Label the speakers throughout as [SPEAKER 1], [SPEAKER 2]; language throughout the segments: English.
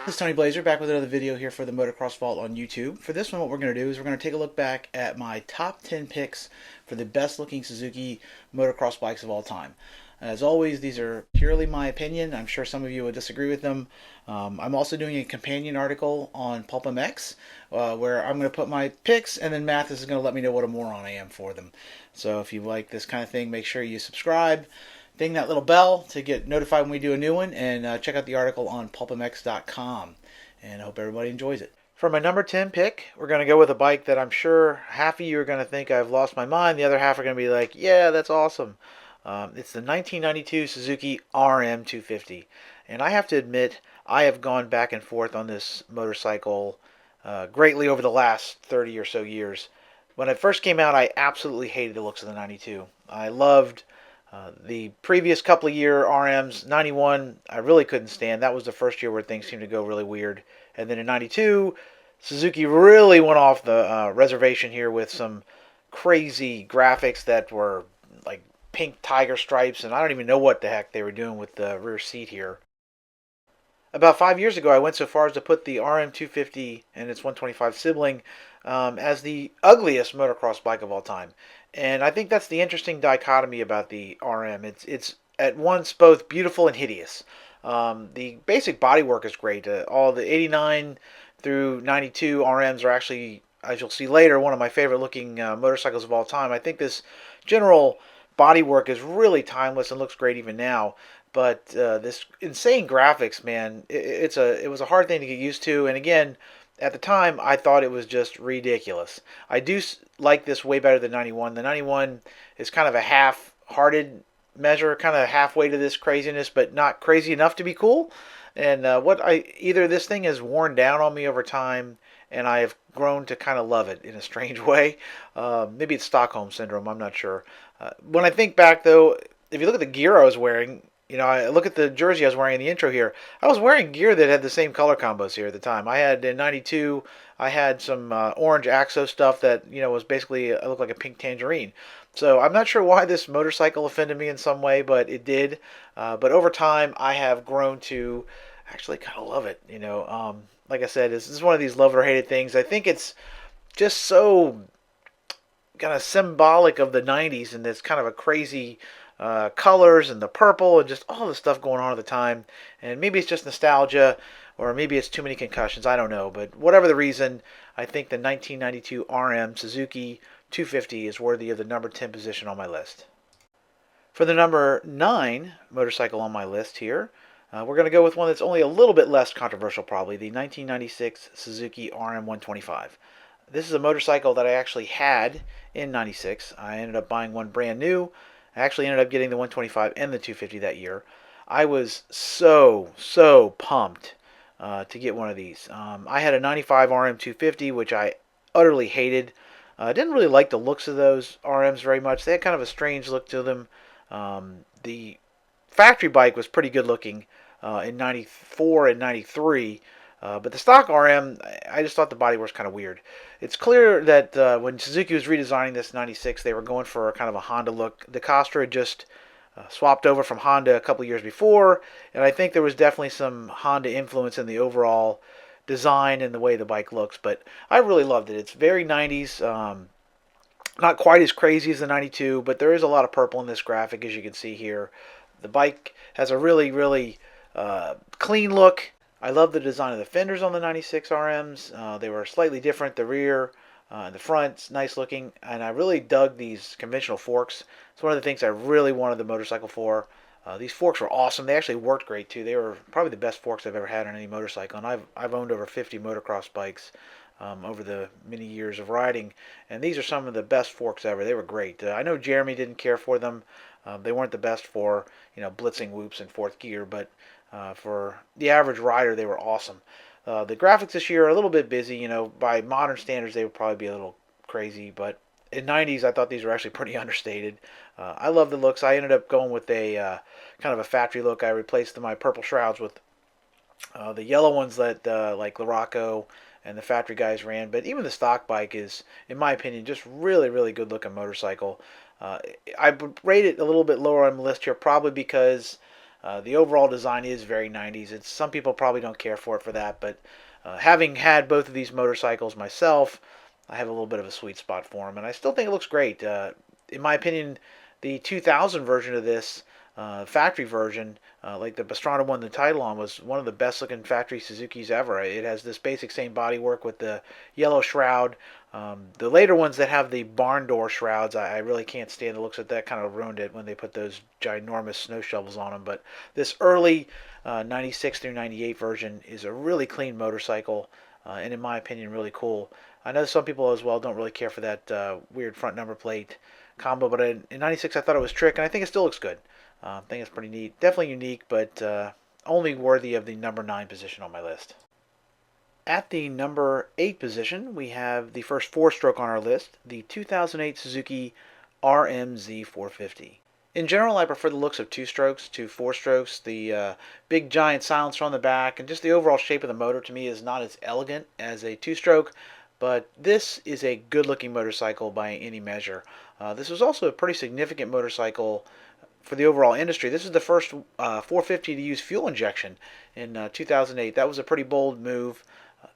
[SPEAKER 1] This is Tony Blazer back with another video here for the Motocross Vault on YouTube. For this one, what we're going to do is we're going to take a look back at my top 10 picks for the best looking Suzuki motocross bikes of all time. As always, these are purely my opinion. I'm sure some of you would disagree with them. I'm also doing a companion article on Pulp MX where I'm going to put my picks, and then Mathis is going to let me know what a moron I am for them. So if you like this kind of thing, make sure you subscribe. Ding that little bell to get notified when we do a new one, and check out the article on pulpmx.com. And I hope everybody enjoys it. For my number 10 pick, we're going to go with a bike that I'm sure half of you are going to think I've lost my mind. The other half are going to be like, yeah, that's awesome. It's the 1992 Suzuki RM250. And I have to admit, I have gone back and forth on this motorcycle greatly over the last 30 or so years. When it first came out, I absolutely hated the looks of the 92. I loved the previous couple of year RMs. 91, I really couldn't stand. That was the first year where things seemed to go really weird. And then in 92, Suzuki really went off the reservation here with some crazy graphics that were like pink tiger stripes, and I don't even know what the heck they were doing with the rear seat here. About 5 years ago, I went so far as to put the RM250 and its 125 sibling as the ugliest motocross bike of all time. And I think that's the interesting dichotomy about the RM. It's at once both beautiful and hideous. The basic bodywork is great. All the 89 through 92 RMs are actually, as you'll see later, one of my favorite looking motorcycles of all time. I think this general bodywork is really timeless and looks great even now. But this insane graphics, man, it was a hard thing to get used to. And again, at the time, I thought it was just ridiculous. I do like this way better than 91. The 91 is kind of a half-hearted measure, kind of halfway to this craziness, but not crazy enough to be cool. And either this thing has worn down on me over time, and I have grown to kind of love it in a strange way. Maybe it's Stockholm syndrome. I'm not sure. When I think back, though, if you look at the gear I was wearing, I look at the jersey I was wearing in the intro here. I was wearing gear that had the same color combos here at the time. I had in '92, I had some orange Axo stuff that was basically looked like a pink tangerine. So I'm not sure why this motorcycle offended me in some way, but it did. But over time, I have grown to actually kind of love it. Like I said, this is one of these love or hated things. I think it's just so kind of symbolic of the '90s and this kind of a crazy colors and the purple and just all the stuff going on at the time. And maybe it's just nostalgia, or maybe it's too many concussions. I don't know. But whatever the reason, I think the 1992 RM Suzuki 250 is worthy of the number 10 position on my list. For the number 9 motorcycle on my list here, we're going to go with one that's only a little bit less controversial, probably, the 1996 Suzuki RM125. This is a motorcycle that I actually had in '96. I ended up buying one brand new. I actually ended up getting the 125 and the 250 that year. I was so pumped to get one of these. I had a 95 RM250, which I utterly hated. I didn't really like the looks of those RMs very much. They had kind of a strange look to them. The factory bike was pretty good looking in '94 and '93. But the stock RM, I just thought the body was kind of weird. It's clear that when Suzuki was redesigning this '96, they were going for a kind of a Honda look. The Costa had just swapped over from Honda a couple years before, and I think there was definitely some Honda influence in the overall design and the way the bike looks. But I really loved it. It's very '90s. Not quite as crazy as the '92, but there is a lot of purple in this graphic, as you can see here. The bike has a really clean look. I love the design of the fenders on the '96 RMs. They were slightly different. The rear and the front's nice looking. And I really dug these conventional forks. It's one of the things I really wanted the motorcycle for. These forks were awesome. They actually worked great too. They were probably the best forks I've ever had on any motorcycle. And I've owned over 50 motocross bikes over the many years of riding. And these are some of the best forks ever. They were great. I know Jeremy didn't care for them. They weren't the best for blitzing whoops in fourth gear, but for the average rider, they were awesome. The graphics this year are a little bit busy. By modern standards, they would probably be a little crazy, but in '90s, I thought these were actually pretty understated. I love the looks. I ended up going with a kind of a factory look. I replaced my purple shrouds with the yellow ones that like Laraco and the factory guys ran. But even the stock bike is, in my opinion, just really good looking motorcycle. I would rate it a little bit lower on the list here, probably because The overall design is very 90s. It's some people probably don't care for it for that, but having had both of these motorcycles myself, I have a little bit of a sweet spot for them, and I still think it looks great. In my opinion, the 2000 version of this factory version, like the Pastrana won the title on, was one of the best looking factory Suzukis ever. It has this basic same bodywork with the yellow shroud. The later ones that have the barn door shrouds, I really can't stand the looks of that. Kind of ruined it when they put those ginormous snow shovels on them. But this early 96 through 98 version is a really clean motorcycle, and in my opinion, really cool. I know some people as well don't really care for that weird front number plate combo, but in 96 I thought it was trick, and I think it still looks good. I think it's pretty neat. Definitely unique, but only worthy of the number 9 position on my list. At the number 8 position, we have the first 4-stroke on our list, the 2008 Suzuki RM-Z450. In general, I prefer the looks of 2-strokes to 4-strokes. The big giant silencer on the back and just the overall shape of the motor to me is not as elegant as a 2-stroke, but this is a good-looking motorcycle by any measure. This was also a pretty significant motorcycle for the overall industry. This is the first 450 to use fuel injection in 2008. That was a pretty bold move.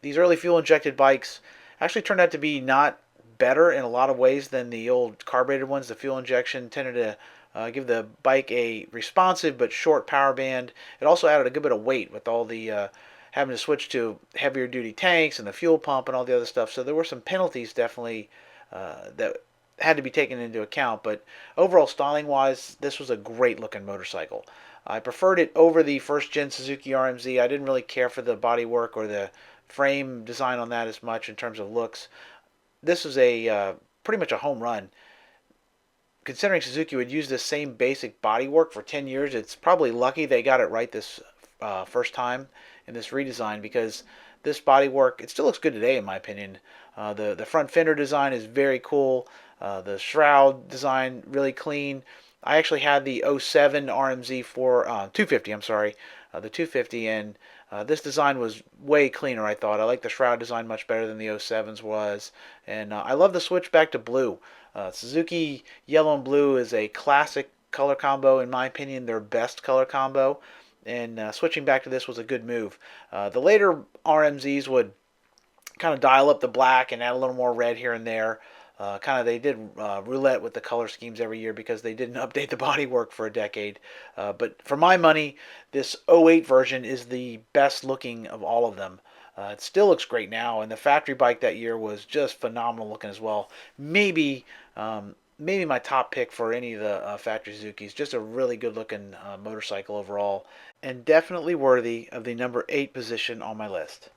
[SPEAKER 1] These early fuel-injected bikes actually turned out to be not better in a lot of ways than the old carbureted ones. The fuel injection tended to give the bike a responsive but short power band. It also added a good bit of weight with all the having to switch to heavier duty tanks and the fuel pump and all the other stuff. So there were some penalties definitely that had to be taken into account. But overall, styling wise, this was a great looking motorcycle. I preferred it over the first gen Suzuki RMZ. I didn't really care for the bodywork or the frame design on that as much in terms of looks. This was a pretty much a home run. Considering Suzuki would use this same basic bodywork for 10 years, it's probably lucky they got it right this first time in this redesign, because this bodywork, it still looks good today in my opinion. The front fender design is very cool. The shroud design really clean. I actually had the '07 RMZ4 250. I'm sorry, the 250, and this design was way cleaner. I thought I like the shroud design much better than the '07's was, and I love the switch back to blue. Suzuki yellow and blue is a classic color combo, in my opinion, their best color combo, and switching back to this was a good move. The later RMZs would kind of dial up the black and add a little more red here and there. They did roulette with the color schemes every year because they didn't update the bodywork for a decade. But for my money, this '08 version is the best looking of all of them. It still looks great now, and the factory bike that year was just phenomenal looking as well. Maybe my top pick for any of the factory Suzukis. Just a really good looking motorcycle overall, and definitely worthy of the number 8 position on my list.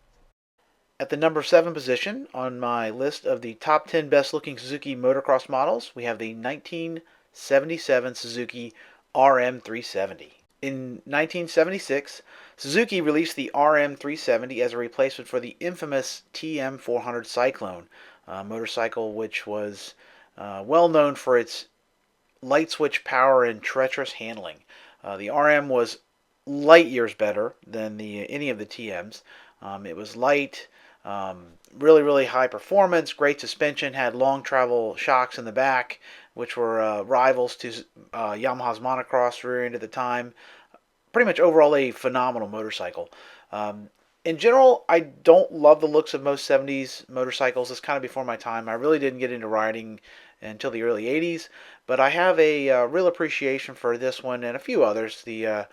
[SPEAKER 1] At the number 7 position on my list of the top 10 best looking Suzuki motocross models, we have the 1977 Suzuki RM370. In 1976, Suzuki released the RM370 as a replacement for the infamous TM400 Cyclone, a motorcycle which was well known for its light switch power and treacherous handling. The RM was light years better than any of the TMs. It was light, really high performance, great suspension, had long travel shocks in the back, which were rivals to Yamaha's Monocross rear end at the time. Pretty much overall a phenomenal motorcycle. In general, I don't love the looks of most 70s motorcycles. It's kind of before my time. I really didn't get into riding until the early 80s, but I have a real appreciation for this one and a few others, the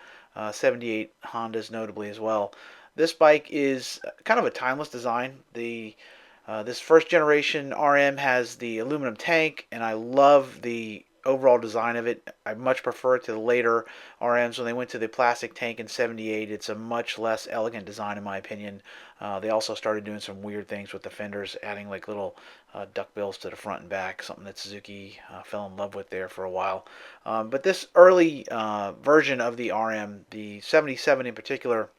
[SPEAKER 1] 78 Hondas notably as well. This bike is kind of a timeless design. This first generation RM has the aluminum tank, and I love the overall design of it. I much prefer it to the later RMs when they went to the plastic tank in '78. It's a much less elegant design in my opinion. They also started doing some weird things with the fenders, adding like little duckbills to the front and back, something that Suzuki fell in love with there for a while. But this early version of the RM, the 77 in particular,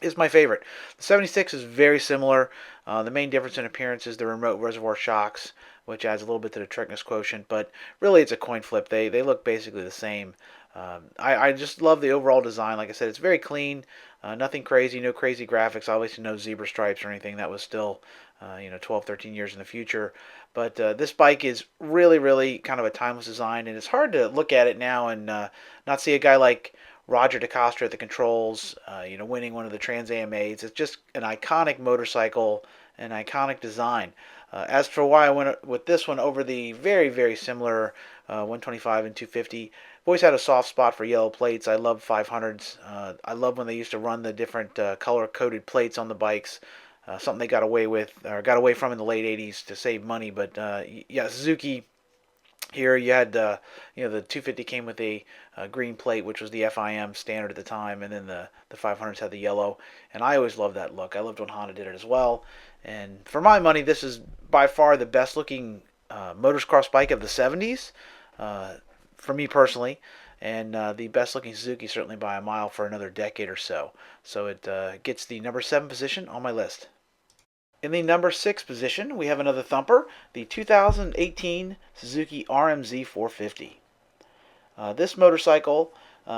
[SPEAKER 1] is my favorite. The 76 is very similar. The main difference in appearance is the remote reservoir shocks, which adds a little bit to the trickness quotient, but really it's a coin flip. They look basically the same. I just love the overall design. Like I said, it's very clean, nothing crazy, no crazy graphics, obviously no zebra stripes or anything. That was still 12, 13 years in the future. But this bike is really kind of a timeless design, and it's hard to look at it now and not see a guy like Roger DeCoster at the controls, winning one of the Trans AMAs. It's just an iconic motorcycle, an iconic design. As for why I went with this one over the very, very similar 125 and 250, I've always had a soft spot for yellow plates. I love 500s. I love when they used to run the different color-coded plates on the bikes. Something they got away with, or got away from in the late 80s to save money. But yeah, Suzuki here, you had the 250 came with a green plate, which was the FIM standard at the time, and then the 500s had the yellow. And I always loved that look. I loved when Honda did it as well. And for my money, this is by far the best looking motocross bike of the 70s, for me personally, and the best looking Suzuki certainly by a mile for another decade or so. So it gets the number 7 position on my list. In the number 6 position, we have another thumper, the 2018 Suzuki RM-Z450. This motorcycle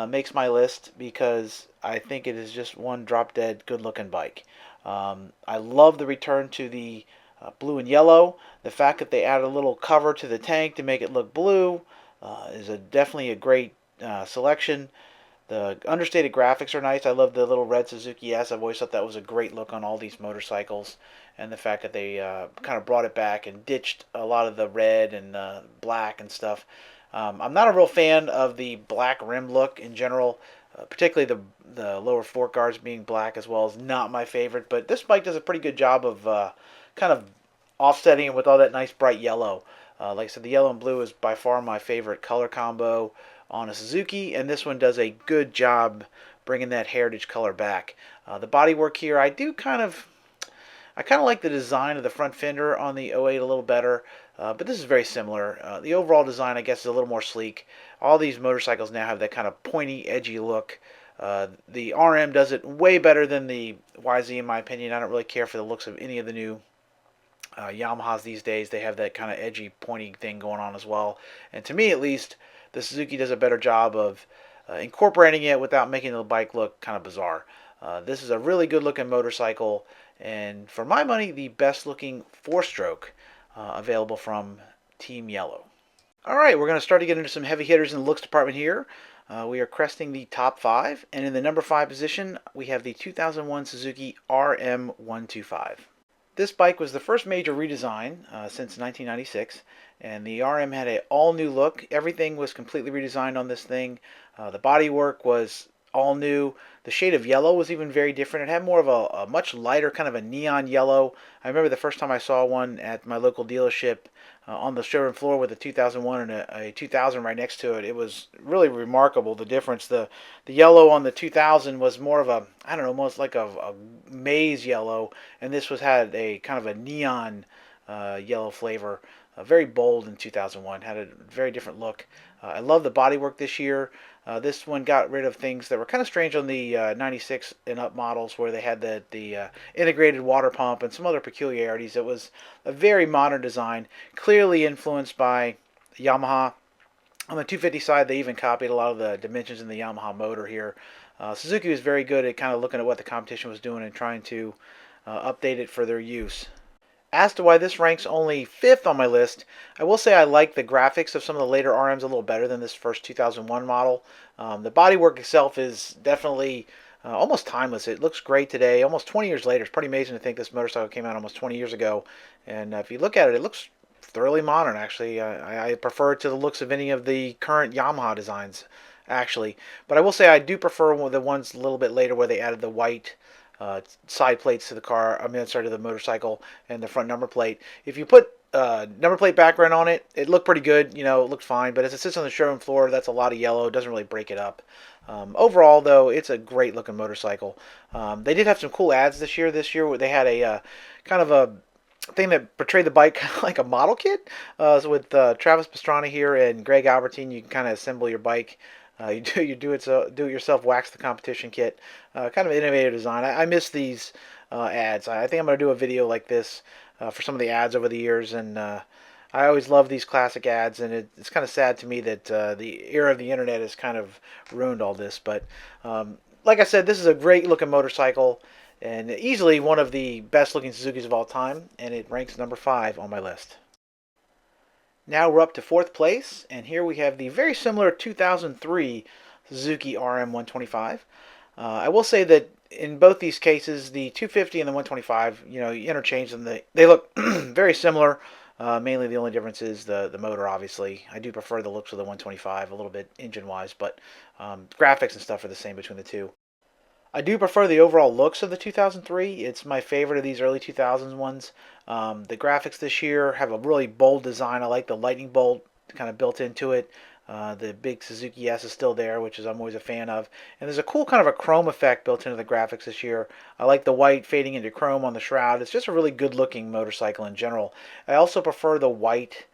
[SPEAKER 1] makes my list because I think it is just one drop-dead good-looking bike. I love the return to the blue and yellow. The fact that they added a little cover to the tank to make it look blue is definitely a great selection. The understated graphics are nice. I love the little red Suzuki S. I've always thought that was a great look on all these motorcycles. And the fact that they kind of brought it back and ditched a lot of the red and black and stuff. I'm not a real fan of the black rim look in general. Particularly the lower fork guards being black as well is not my favorite. But this bike does a pretty good job of kind of offsetting it with all that nice bright yellow. Like I said, the yellow and blue is by far my favorite color combo on a Suzuki, and this one does a good job bringing that heritage color back. The bodywork here, I kind of like the design of the front fender on the 08 a little better, but this is very similar. The overall design, I guess, is a little more sleek. All these motorcycles now have that kind of pointy, edgy look. The RM does it way better than the YZ, in my opinion. I don't really care for the looks of any of the new Yamahas these days. They have that kind of edgy, pointy thing going on as well. And to me, at least, the Suzuki does a better job of incorporating it without making the bike look kind of bizarre. This is a really good looking motorcycle, and for my money, the best looking 4-stroke available from Team Yellow. Alright, we're going to start to get into some heavy hitters in the looks department here. We are cresting the top 5, and in the number 5 position, we have the 2001 Suzuki RM125. This bike was the first major redesign since 1996, and the RM had an all-new look. Everything was completely redesigned on this thing. The bodywork was all new. The shade of yellow was even very different. It had more of a much lighter kind of a neon yellow. I remember the first time I saw one at my local dealership on the showroom floor with a 2001 and a 2000 right next to it. It was really remarkable, the difference. The yellow on the 2000 was more of a, I don't know, almost like a maize yellow, and this had a kind of a neon yellow flavor. Very bold in 2001, had a very different look. I love the bodywork this year. This one got rid of things that were kind of strange on the 96 and up models, where they had the integrated water pump and some other peculiarities. It was a very modern design, clearly influenced by Yamaha. On the 250 side, they even copied a lot of the dimensions in the Yamaha motor here. Suzuki was very good at kind of looking at what the competition was doing and trying to update it for their use. As to why this ranks only 5th on my list, I will say I like the graphics of some of the later RMs a little better than this first 2001 model. The bodywork itself is definitely almost timeless. It looks great today, almost 20 years later. It's pretty amazing to think this motorcycle came out almost 20 years ago. And if you look at it, it looks thoroughly modern, actually. I prefer it to the looks of any of the current Yamaha designs, actually. But I will say I do prefer the ones a little bit later where they added the white side plates to the car, to the motorcycle, and the front number plate. If you put number plate background on it, it looked pretty good, it looked fine, but as it sits on the showroom floor, that's a lot of yellow. It doesn't really break it up. Overall, though, it's a great looking motorcycle. They did have some cool ads this year. Where they had a kind of a thing that portrayed the bike kind of like a model kit. So with Travis Pastrana here and Greg Albertine, you can kind of assemble your bike. You do it yourself, wax the competition kit. Kind of innovative design. I miss these ads. I think I'm going to do a video like this for some of the ads over the years, and I always love these classic ads, and it's kind of sad to me that the era of the internet has kind of ruined all this. But like I said, this is a great looking motorcycle, and easily one of the best looking Suzukis of all time, and it ranks number 5 on my list. Now we're up to 4th place, and here we have the very similar 2003 Suzuki RM125. I will say that in both these cases, the 250 and the 125, you interchange them. They look very similar. Mainly the only difference is the motor, obviously. I do prefer the looks of the 125 a little bit engine-wise, but graphics and stuff are the same between the two. I do prefer the overall looks of the 2003. It's my favorite of these early 2000s ones. The graphics this year have a really bold design. I like the lightning bolt kind of built into it. The big Suzuki S is still there, which is I'm always a fan of. And there's a cool kind of a chrome effect built into the graphics this year. I like the white fading into chrome on the shroud. It's just a really good looking motorcycle in general. I also prefer the white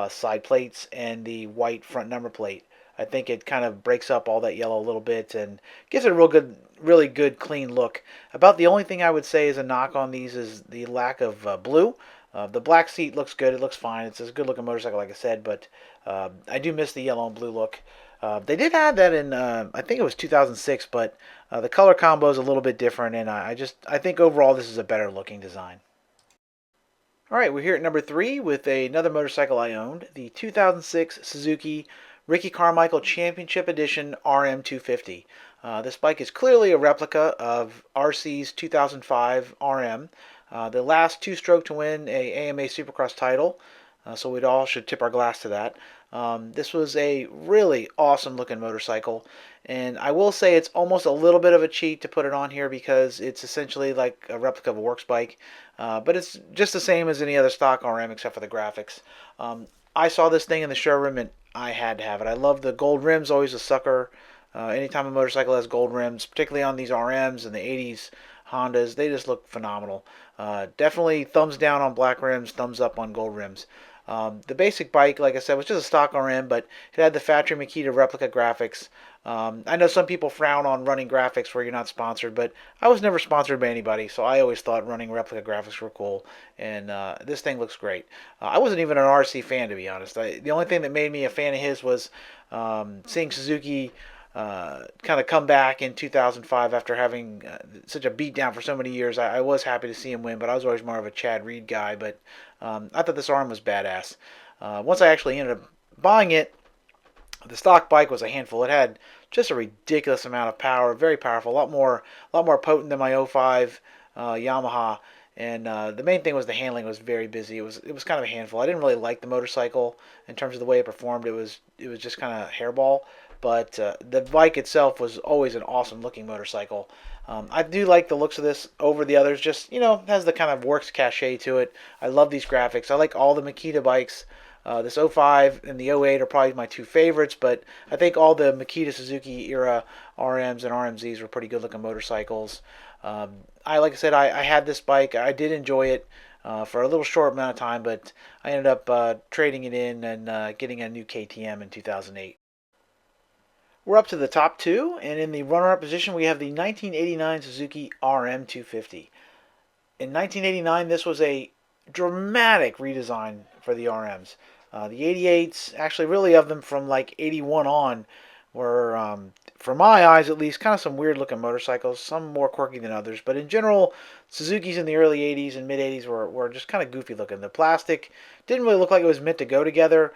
[SPEAKER 1] side plates and the white front number plate. I think it kind of breaks up all that yellow a little bit and gives it a really good, clean look. About the only thing I would say is a knock on these is the lack of blue. The black seat looks good. It looks fine. It's a good looking motorcycle, like I said, but I do miss the yellow and blue look. They did add that in, I think it was 2006, but the color combo is a little bit different, and I think overall this is a better looking design. All right, we're here at number 3 with another motorcycle I owned, the 2006 Suzuki Ricky Carmichael Championship Edition RM250. This bike is clearly a replica of RC's 2005 RM, the last two-stroke to win a AMA Supercross title, so we all should tip our glass to that. This was a really awesome looking motorcycle, and I will say it's almost a little bit of a cheat to put it on here because it's essentially like a replica of a works bike, but it's just the same as any other stock RM except for the graphics. I saw this thing in the showroom and I had to have it. I love the gold rims, always a sucker. Anytime a motorcycle has gold rims, particularly on these RMs and the 80s Hondas, they just look phenomenal. Definitely thumbs down on black rims, thumbs up on gold rims. The basic bike, like I said, was just a stock RM, but it had the factory Makita replica graphics. I know some people frown on running graphics where you're not sponsored, but I was never sponsored by anybody, so I always thought running replica graphics were cool, and this thing looks great. I wasn't even an RC fan, to be honest. The only thing that made me a fan of his was seeing Suzuki kind of come back in 2005 after having such a beatdown for so many years. I was happy to see him win, but I was always more of a Chad Reed guy. But I thought this arm was badass. Once I actually ended up buying it, the stock bike was a handful. It had just a ridiculous amount of power, very powerful, a lot more potent than my '05 Yamaha. And the main thing was the handling was very busy. It was kind of a handful. I didn't really like the motorcycle in terms of the way it performed. It was just kind of hairball. But the bike itself was always an awesome looking motorcycle. I do like the looks of this over the others. Just has the kind of works cachet to it. I love these graphics. I like all the Makita bikes. This '05 and the '08 are probably my two favorites, but I think all the Makita Suzuki era RMs and RMZs were pretty good looking motorcycles. Like I said, I had this bike. I did enjoy it for a little short amount of time, but I ended up trading it in and getting a new KTM in 2008. We're up to the top 2, and in the runner-up position we have the 1989 Suzuki RM250. In 1989, this was a dramatic redesign for the RMs. The 88s, actually really of them from like 81 on, were, for my eyes at least, kind of some weird looking motorcycles, some more quirky than others. But in general, Suzukis in the early 80s and mid 80s were just kind of goofy looking. The plastic didn't really look like it was meant to go together.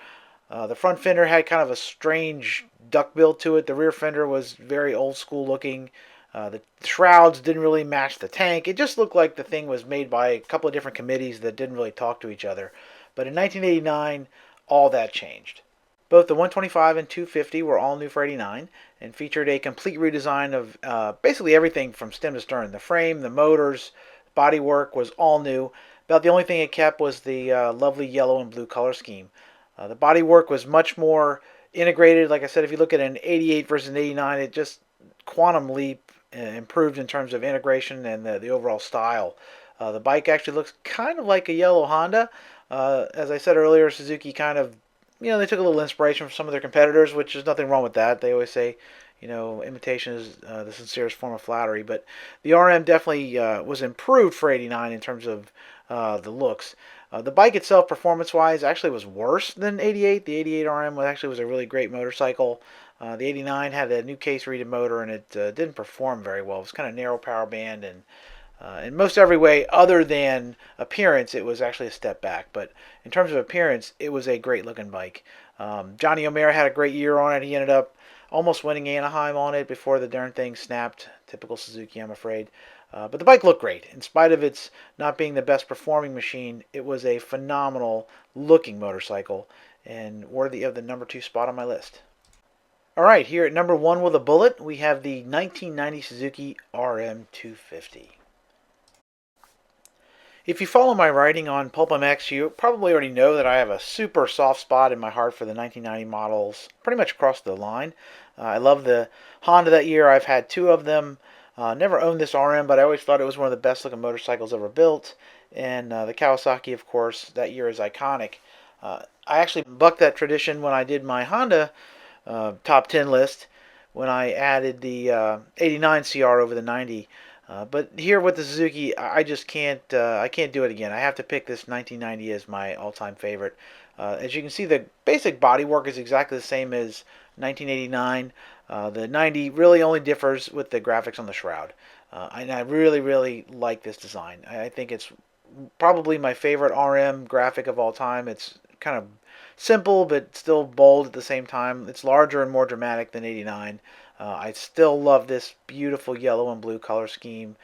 [SPEAKER 1] The front fender had kind of a strange duck build to it. The rear fender was very old school looking. The shrouds didn't really match the tank. It just looked like the thing was made by a couple of different committees that didn't really talk to each other. But in 1989, all that changed. Both the 125 and 250 were all new for '89 and featured a complete redesign of basically everything from stem to stern. The frame, the motors, bodywork was all new. About the only thing it kept was the lovely yellow and blue color scheme. The bodywork was much more integrated. Like I said, if you look at an '88 versus an '89, it just quantum leap improved in terms of integration and the overall style. The bike actually looks kind of like a yellow Honda. As I said earlier, Suzuki kind of, they took a little inspiration from some of their competitors, which is nothing wrong with that. They always say, imitation is the sincerest form of flattery. But the RM definitely was improved for '89 in terms of the looks. The bike itself, performance-wise, actually was worse than '88. The '88 RM was a really great motorcycle. The '89 had a new case-rated motor, and it didn't perform very well. It was kind of narrow power band, and in most every way other than appearance, it was actually a step back. But in terms of appearance, it was a great-looking bike. Johnny O'Mara had a great year on it. He ended up almost winning Anaheim on it before the darn thing snapped. Typical Suzuki, I'm afraid. But the bike looked great. In spite of its not being the best performing machine, it was a phenomenal looking motorcycle and worthy of the number 2 spot on my list. All right, here at number 1 with a bullet, we have the 1990 Suzuki RM250. If you follow my writing on PulpMX, you probably already know that I have a super soft spot in my heart for the 1990 models, pretty much across the line. I love the Honda that year. I've had 2 of them. Never owned this RM, but I always thought it was one of the best looking motorcycles ever built. And the Kawasaki, of course, that year is iconic. I actually bucked that tradition when I did my Honda top 10 list when I added the 89 CR over the 90. But here with the Suzuki, I just can't. I can't do it again. I have to pick this 1990 as my all-time favorite. As you can see, the basic bodywork is exactly the same as 1989. The 90 really only differs with the graphics on the shroud. And I really, really like this design. I think it's probably my favorite RM graphic of all time. It's kind of simple but still bold at the same time. It's larger and more dramatic than 89. I still love this beautiful yellow and blue color scheme.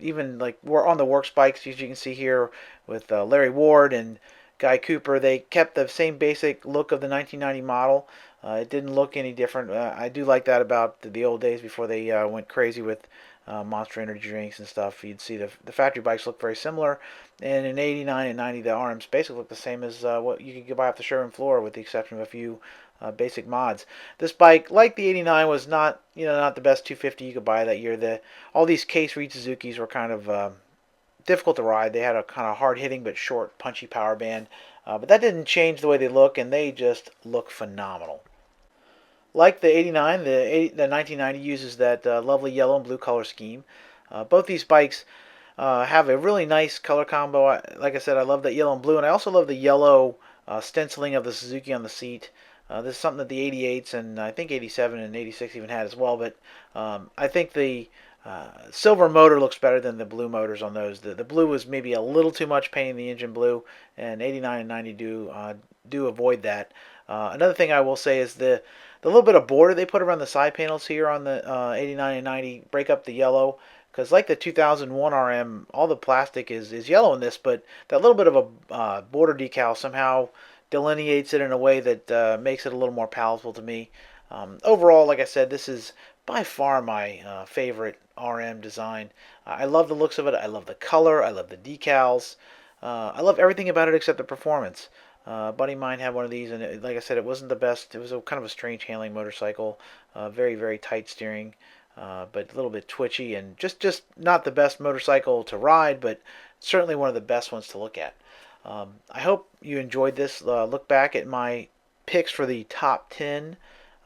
[SPEAKER 1] Even like we're on the works bikes, as you can see here with Larry Ward and Guy Cooper, they kept the same basic look of the 1990 model. It didn't look any different. I do like that about the old days before they went crazy with Monster Energy drinks and stuff. You'd see the factory bikes look very similar. And in 89 and 90, the RMs basically look the same as what you could buy off the showroom floor, with the exception of a few basic mods. This bike, like the 89, was not not the best 250 you could buy that year. All these case reed Suzukis were kind of difficult to ride. They had a kind of hard hitting but short, punchy power band. But that didn't change the way they look, and they just look phenomenal. Like the 89, the 1990 uses that lovely yellow and blue color scheme. Both these bikes have a really nice color combo. Like I said, I love that yellow and blue, and I also love the yellow stenciling of the Suzuki on the seat. This is something that the 88s and I think 87 and 86 even had as well, but I think the silver motor looks better than the blue motors on those. The blue was maybe a little too much painting the engine blue, and 89 and 90 do avoid that. Another thing I will say is the little bit of border they put around the side panels here on the 89 and 90 break up the yellow. Because like the 2001 RM, all the plastic is yellow in this, but that little bit of a border decal somehow delineates it in a way that makes it a little more palatable to me. Overall, like I said, this is by far my favorite RM design. I love the looks of it. I love the color. I love the decals. I love everything about it except the performance. A buddy of mine had one of these, and like I said, it wasn't the best. It was kind of a strange handling motorcycle. Very, very tight steering. But a little bit twitchy, and just not the best motorcycle to ride, but certainly one of the best ones to look at. I hope you enjoyed this look back at my picks for the top 10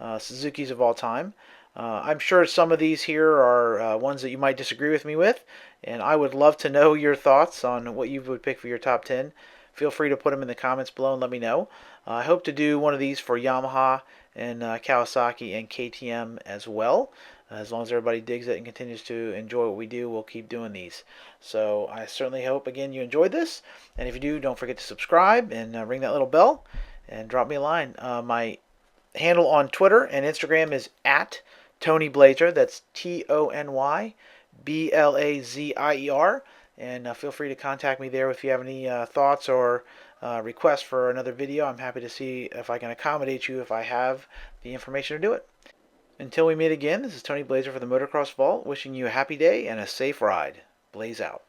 [SPEAKER 1] Suzukis of all time. I'm sure some of these here are ones that you might disagree with me with, and I would love to know your thoughts on what you would pick for your top 10. Feel free to put them in the comments below and let me know. I hope to do one of these for Yamaha and Kawasaki and KTM as well. As long as everybody digs it and continues to enjoy what we do, we'll keep doing these. So I certainly hope, again, you enjoyed this. And if you do, don't forget to subscribe and ring that little bell and drop me a line. My handle on Twitter and Instagram is at Tony Blazer. That's TonyBlazier. And feel free to contact me there if you have any thoughts or requests for another video. I'm happy to see if I can accommodate you if I have the information to do it. Until we meet again, this is Tony Blazer for the Motocross Vault, wishing you a happy day and a safe ride. Blaze out.